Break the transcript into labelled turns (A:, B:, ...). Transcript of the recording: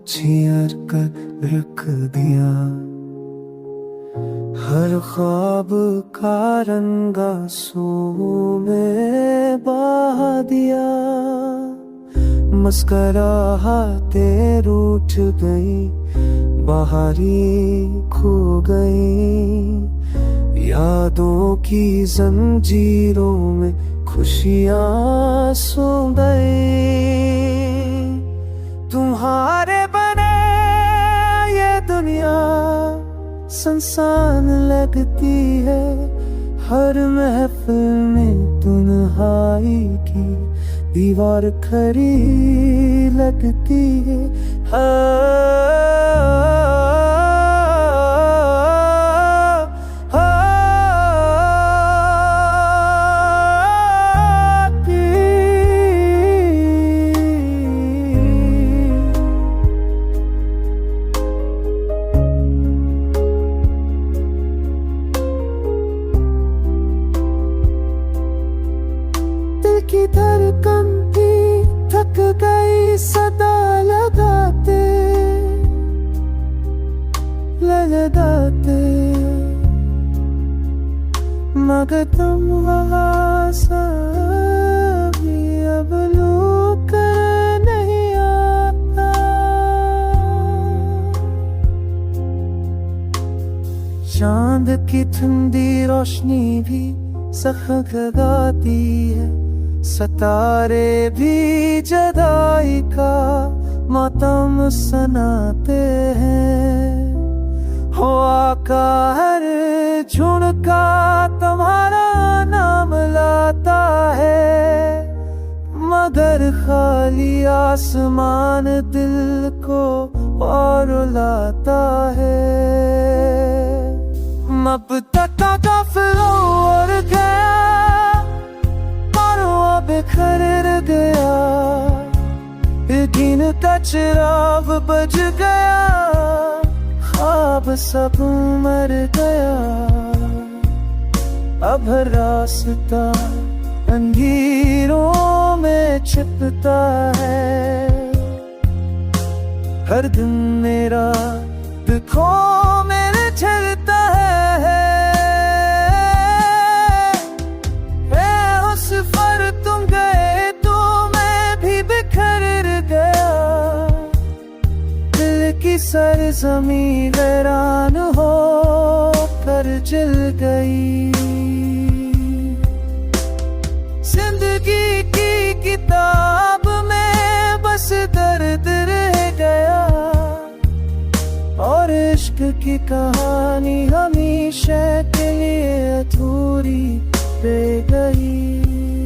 A: चीर कर रख दिया। हर ख्वाब का रंग आंसुओं में बहा दिया। मुस्कुराहटें रूठ गई, बाहरी खो गई। यादों की जंजीरों में खुशियां सो गई। तुम्हारे बने ये दुनिया सुनसान लगती है। हर महफिल में तन्हाई की दीवार खड़ी लगती है। की धड़कन थी थक गई सदा लगाते मगर तुम भी अब लूट कर नहीं आता। चांद की ठंडी रोशनी भी सख्त गाती है। सितारे भी जुदाई का मातम सुनाते हैं। हवा का हर झुनका तुम्हारा नाम लाता है। मगर खाली आसमान दिल को और रुलाता है। अब तक काफिलों और गया बिखर गया। दिन का चिराग बज गया, ख्वाब सब मर गया। अब रास्ता अंधेरों में छिपता है। हर दिन मेरा दुखों में झलता है। सरज़मीं वीरान हो कर जल गई। जिंदगी की किताब में बस दर्द रह गया। और इश्क की कहानी हमेशा के लिए अधूरी रह गई।